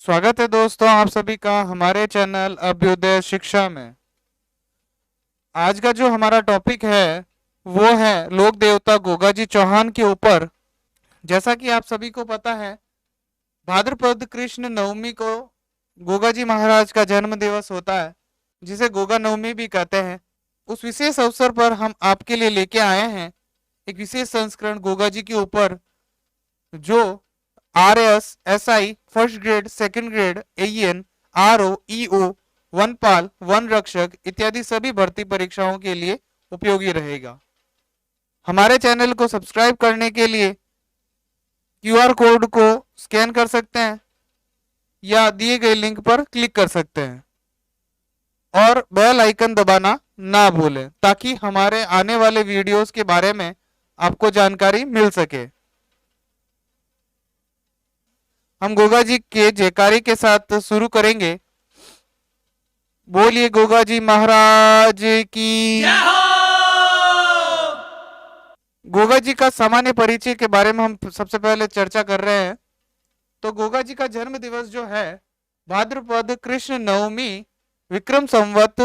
स्वागत है दोस्तों आप सभी का हमारे चैनल अभ्युदय शिक्षा में। आज का जो हमारा टॉपिक है वो है लोक देवता गोगा जी चौहान के ऊपर। जैसा कि आप सभी को पता है, भाद्रपद कृष्ण नवमी को गोगा जी महाराज का जन्म दिवस होता है, जिसे गोगा नवमी भी कहते हैं। उस विशेष अवसर पर हम आपके लिए लेके आए हैं एक विशेष संस्करण गोगा जी के ऊपर, जो RS SI first grade, second grade, AEN, RO, EO, वनपाल, वन रक्षक इत्यादि सभी भर्ती परीक्षाओं के लिए उपयोगी रहेगा। हमारे चैनल को सब्सक्राइब करने के लिए QR कोड को स्कैन कर सकते हैं या दिए गए लिंक पर क्लिक कर सकते हैं और बेल आइकन दबाना ना भूलें, ताकि हमारे आने वाले वीडियोस के बारे में आपको जानकारी मिल सके। हम गोगा जी के जयकारी के साथ शुरू करेंगे। बोलिए गोगा जी महाराज की। गोगा जी का सामान्य परिचय के बारे में हम सबसे पहले चर्चा कर रहे हैं। तो गोगा जी का जन्म दिवस जो है भाद्रपद कृष्ण नवमी विक्रम संवत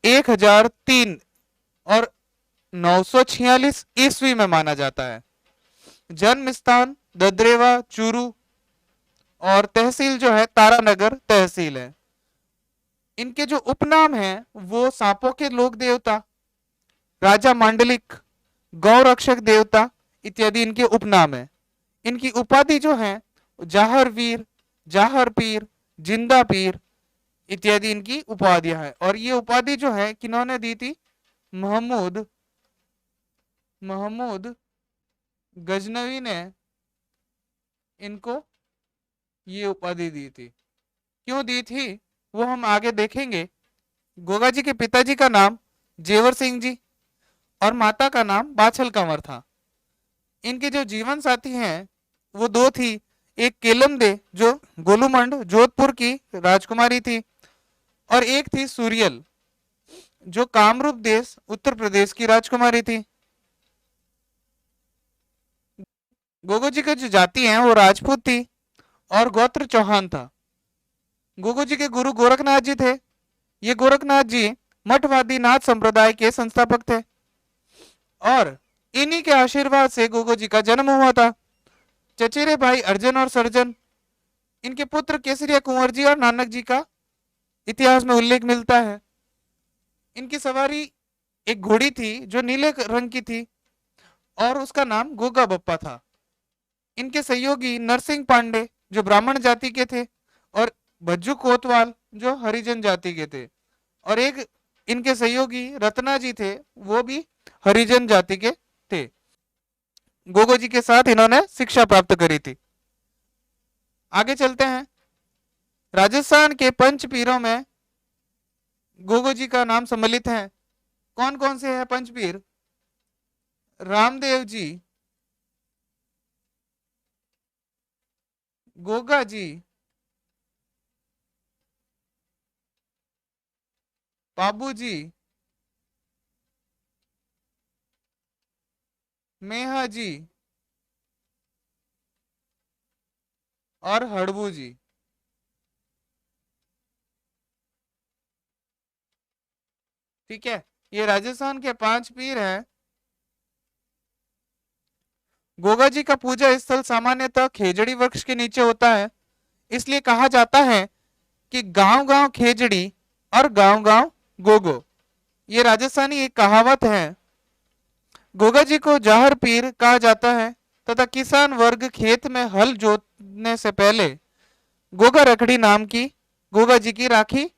1003 और 946 ईस्वी में माना जाता है। जन्म स्थान ददरेवा चूरू और तहसील जो है तारानगर तहसील है। इनके जो उपनाम हैं वो सांपों के लोक देवता, राजा मांडलिक, गौ रक्षक देवता इत्यादि इनके उपनाम है। इनकी उपाधि जो है जाहर वीर, जाहर पीर, जिंदा पीर इत्यादि इनकी उपाधियां हैं। और ये उपाधि जो है किन्होंने दी थी? महमूद गजनवी ने इनको ये उपाधि दी थी। क्यों दी थी वो हम आगे देखेंगे। गोगा जी के पिताजी का नाम जेवर सिंह जी और माता का नाम बाछल कंवर था। इनके जो जीवन साथी हैं वो दो थी, एक केलम दे जो गोलूमंड जोधपुर की राजकुमारी थी, और एक थी सूर्यल जो कामरूप देश उत्तर प्रदेश की राजकुमारी थी। गोगो जी की जो जाति है वो राजपूत थी और गोत्र चौहान था। गोगो जी के गुरु गोरखनाथ जी थे। ये गोरखनाथ जी मठवादी नाथ संप्रदाय के संस्थापक थे और इन्हीं के आशीर्वाद से गोगो जी का जन्म हुआ था। चचेरे भाई अर्जन और सर्जन, इनके पुत्र केसरिया कुंवर जी और नानक जी का इतिहास में उल्लेख मिलता है। इनकी सवारी एक घोड़ी थी जो नीले रंग की थी और उसका नाम गोगा बप्पा था। इनके सहयोगी नरसिंह पांडे जो ब्राह्मण जाति के थे और भज्जू कोतवाल जो हरिजन जाति के थे, और एक इनके सहयोगी रत्ना जी थे वो भी हरिजन जाति के थे। गोगो जी के साथ इन्होंने शिक्षा प्राप्त करी थी। आगे चलते हैं। राजस्थान के पंच पीरों में गोगो जी का नाम सम्मिलित है। कौन कौन से हैं पंच पीर? रामदेव जी, गोगा जी, बाबू जी, मेहा जी और हड़बू जी। ठीक है, ये राजस्थान के 5 पीर हैं। गोगा जी का पूजा स्थल सामान्यतः खेजड़ी वृक्ष के नीचे होता है। इसलिए कहा जाता है कि गांव गांव खेजड़ी और गांव गांव गोगो। ये राजस्थानी एक कहावत है। गोगा जी को जाहर पीर कहा जाता है तथा किसान वर्ग खेत में हल जोतने से पहले गोगा रखड़ी नाम की गोगा जी की राखी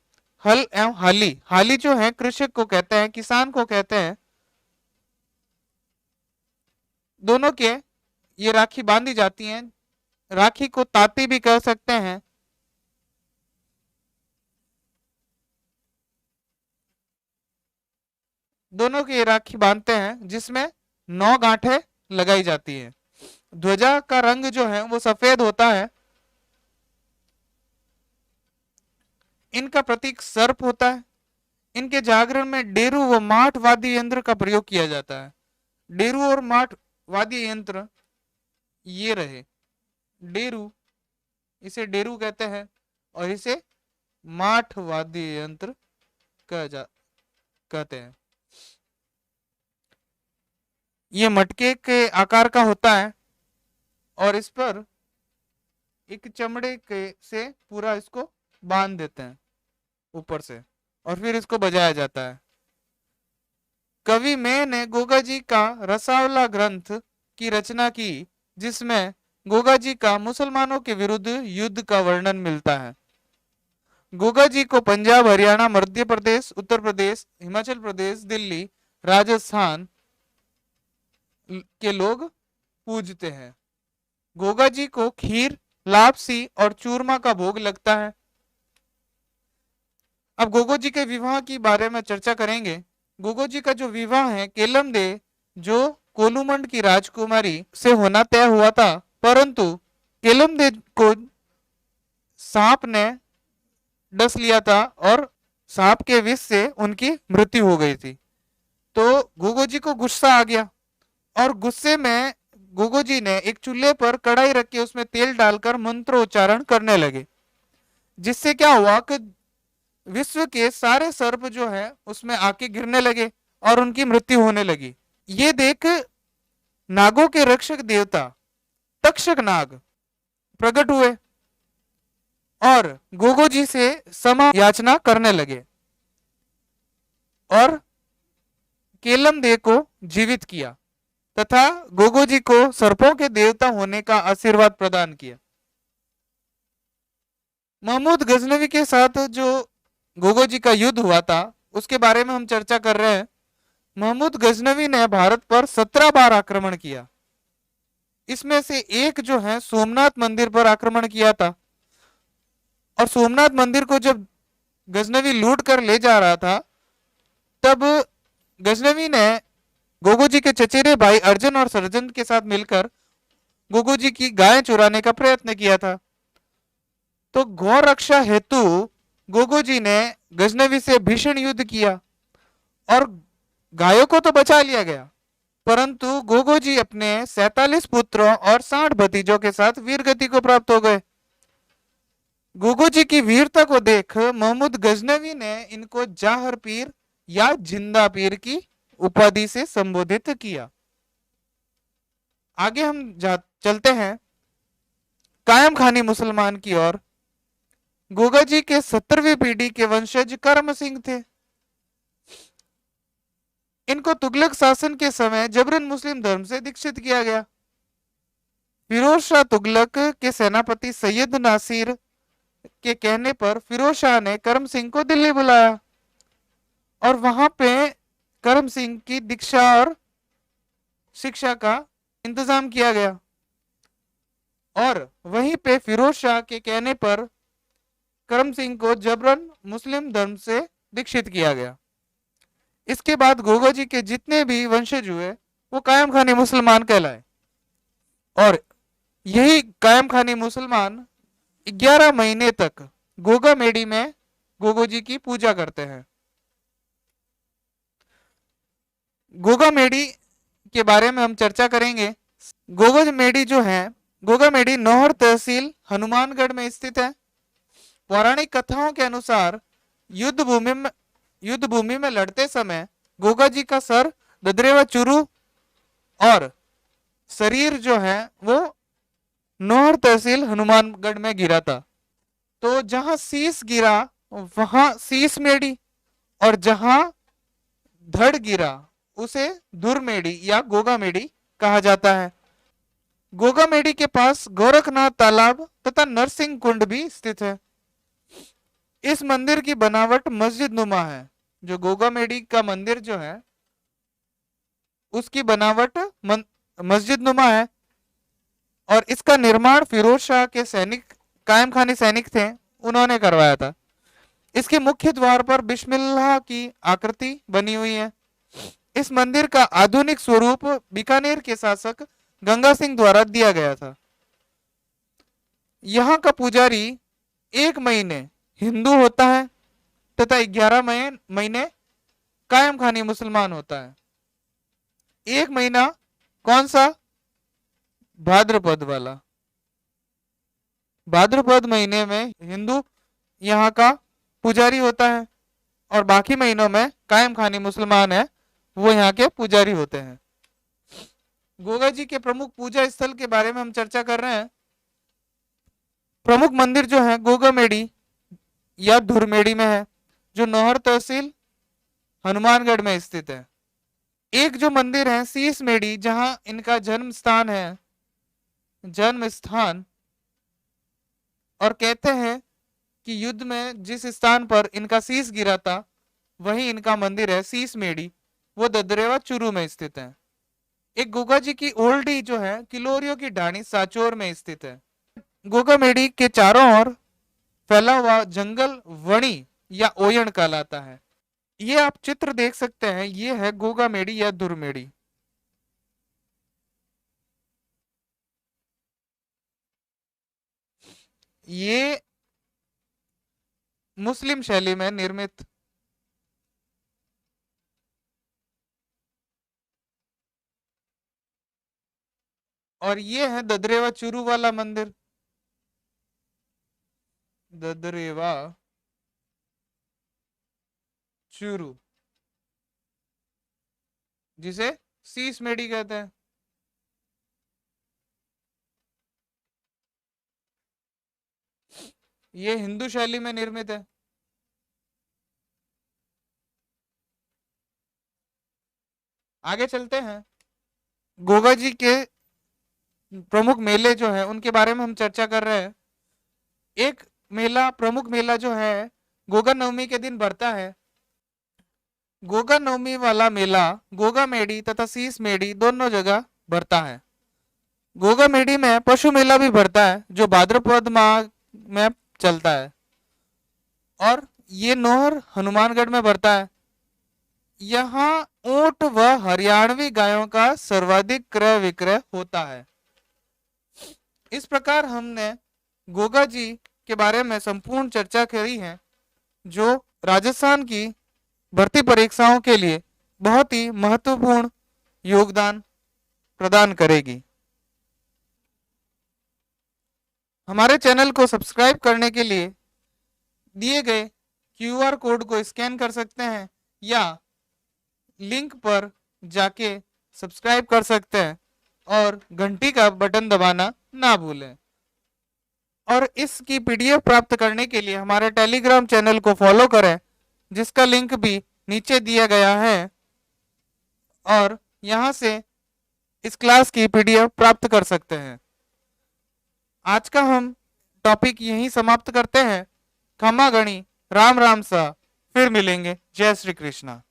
हल एवं हाली, हाली जो है कृषक को कहते हैं, किसान को कहते हैं, दोनों के ये राखी बांधी जाती हैं। राखी को ताती भी कह सकते हैं। दोनों की राखी बांधते हैं जिसमें 9 गांठें लगाई जाती है। ध्वजा का रंग जो है वो सफेद होता है। इनका प्रतीक सर्प होता है। इनके जागरण में डेरू व माठ वाद्य यंत्र का प्रयोग किया जाता है। डेरू और माठ वाद्य यंत्र ये रहे। डेरू, इसे डेरू कहते हैं, और इसे माठ वाद्य यंत्र कहते हैं। ये मटके के आकार का होता है और इस पर एक चमड़े के से पूरा इसको बांध देते हैं ऊपर से और फिर इसको बजाया जाता है। कवि मैं ने गोगा जी का रसावला ग्रंथ की रचना की, जिसमें गोगा जी का मुसलमानों के विरुद्ध युद्ध का वर्णन मिलता है। गोगा जी को पंजाब, हरियाणा, मध्य प्रदेश, उत्तर प्रदेश, हिमाचल प्रदेश, दिल्ली, राजस्थान के लोग पूजते हैं। गोगा जी को खीर, लापसी और चूरमा का भोग लगता है। अब गोगो जी के विवाह की बारे में चर्चा करेंगे। गोगो जी का जो विवाह है केलम दे जो कोलुमंड की राजकुमारी से होना तय हुआ था, परंतु केलम दे को सांप ने डस लिया था और सांप के विष से उनकी मृत्यु हो गई थी। तो गोगो जी को गुस्सा आ गया और गुस्से में गोगो जी ने एक चूल्हे पर कढ़ाई रख के उसमें तेल डालकर मंत्रोच्चारण करने लगे, जिससे क्या हुआ कि विश्व के सारे सर्प जो है उसमें आके गिरने लगे और उनकी मृत्यु होने लगी। ये देख नागों के रक्षक देवता तक्षक नाग प्रकट हुए और गोगो जी से क्षमा याचना करने लगे और केलम दे को जीवित किया तथा गोगो जी को सर्पों के देवता होने का आशीर्वाद प्रदान किया। महमूद गजनवी के साथ जो गोगो जी का युद्ध हुआ था उसके बारे में हम चर्चा कर रहे हैं। महमूद गजनवी ने भारत पर 17 बार आक्रमण किया। इसमें से एक जो है सोमनाथ मंदिर पर आक्रमण किया था और सोमनाथ मंदिर को जब गजनवी लूट कर ले जा रहा था तब गजनवी ने गोगो जी के चचेरे भाई अर्जुन और सरजन के साथ मिलकर गोगो जी की गाय चुराने का प्रयत्न किया था। तो गौ रक्षा हेतु गोगो जी ने गजनवी से भीषण युद्ध किया और गायों को तो बचा लिया गया, परंतु गोगो जी अपने 47 पुत्रों और 60 भतीजों के साथ वीरगति को प्राप्त हो गए। गोगो जी की वीरता को देख महमूद गजनवी ने इनको जाहर पीर या जिंदा पीर की उपाधि से संबोधित किया। आगे हम चलते हैं कायम खानी मुसलमान की ओर। गोगा जी के 17वीं पीढ़ी के वंशज करम सिंह थे। इनको तुगलक शासन के समय जबरन मुस्लिम धर्म से दीक्षित किया गया। फिरोज शाह तुगलक के सेनापति सैयद नासिर के कहने पर फिरोज शाह ने करम सिंह को दिल्ली बुलाया और वहां पे करम सिंह की दीक्षा और शिक्षा का इंतजाम किया गया और वहीं पे फिरोज शाह के कहने पर करम सिंह को जबरन मुस्लिम धर्म से दीक्षित किया गया। इसके बाद गोगा जी के जितने भी वंशज हुए वो कायम खानी मुसलमान कहलाए और यही कायम खानी मुसलमान 11 महीने तक गोगा मेडी में गोगो जी की पूजा करते हैं। गोगा मेडी के बारे में हम चर्चा करेंगे। गोगा मेडी जो है, गोगा मेडी नौहर तहसील हनुमानगढ़ में स्थित है। पौराणिक कथाओं के अनुसार युद्ध भूमि में लड़ते समय गोगा जी का सर ददरेवा चुरू और शरीर जो है वो नौहर तहसील हनुमानगढ़ में गिरा था। तो जहां शीश गिरा वहां शीश मेडी और जहां धड़ गिरा उसे धुर मेडी या गोगा मेडी कहा जाता है। गोगा मेडी के पास गोरखनाथ तालाब तथा नरसिंह कुंड भी स्थित है। इस मंदिर की बनावट मस्जिद नुमा है। जो गोगा मेडी का मंदिर जो है उसकी बनावट मस्जिद नुमा है और इसका निर्माण फिरोज शाह के सैनिक कायम खानी सैनिक थे, उन्होंने करवाया था। इसके मुख्य द्वार पर बिस्मिल्लाह की आकृति बनी हुई है। इस मंदिर का आधुनिक स्वरूप बीकानेर के शासक गंगा सिंह द्वारा दिया गया था। यहाँ का पुजारी 1 महीने हिंदू होता है तथा 11 महीने कायम खानी मुसलमान होता है। 1 महीना कौन सा? भाद्रपद वाला। भाद्रपद महीने में हिंदू यहाँ का पुजारी होता है और बाकी महीनों में कायम खानी मुसलमान है, वो यहाँ के पुजारी होते हैं। गोगा जी के प्रमुख पूजा स्थल के बारे में हम चर्चा कर रहे हैं। प्रमुख मंदिर जो है गोगामेड़ी या धुरमेड़ी में है, जो नौहर तहसील हनुमानगढ़ में स्थित है। एक जो मंदिर है शीश मेड़ी, जहां इनका जन्म स्थान है, जन्म स्थान, और कहते हैं कि युद्ध में जिस स्थान पर इनका शीश गिरा था वही इनका मंदिर है शीश मेड़ी, वो ददरेवा चूरू में स्थित है। एक गोगा जी की ओल्डी जो है किलोरियो की ढाणी साचोर में स्थित है। गोगामेड़ी के चारों ओर फैला हुआ जंगल वणी या ओयण कहलाता है। ये आप चित्र देख सकते हैं, ये है गोगामेड़ी या धुरमेड़ी। ये मुस्लिम शैली में निर्मित और ये है ददरेवा चूरू वाला मंदिर, ददरेवा चूरू, जिसे शीश मेड़ी कहते हैं। ये हिंदू शैली में निर्मित है। आगे चलते हैं। गोगा जी के प्रमुख मेले जो है उनके बारे में हम चर्चा कर रहे हैं। एक मेला, प्रमुख मेला जो है गोगा नवमी के दिन बढ़ता है। गोगा नवमी वाला मेला गोगा मेड़ी तथा शीश मेड़ी दोनों जगह बढ़ता है। गोगा मेड़ी में पशु मेला भी बढ़ता है, जो भाद्रपद माह में चलता है, और ये नोहर हनुमानगढ़ में बढ़ता है। यहाँ ऊंट व हरियाणवी गायों का सर्वाधिक क्रय विक्रय होता है। इस प्रकार हमने गोगा जी के बारे में संपूर्ण चर्चा करी है, जो राजस्थान की भर्ती परीक्षाओं के लिए बहुत ही महत्वपूर्ण योगदान प्रदान करेगी। हमारे चैनल को सब्सक्राइब करने के लिए दिए गए क्यूआर कोड को स्कैन कर सकते हैं या लिंक पर जाके सब्सक्राइब कर सकते हैं, और घंटी का बटन दबाना ना भूलें। और इसकी पीडीएफ प्राप्त करने के लिए हमारे टेलीग्राम चैनल को फॉलो करें, जिसका लिंक भी नीचे दिया गया है, और यहां से इस क्लास की पीडीएफ प्राप्त कर सकते हैं। आज का हम टॉपिक यहीं समाप्त करते हैं। खमा गणी, राम राम सा, फिर मिलेंगे। जय श्री कृष्णा।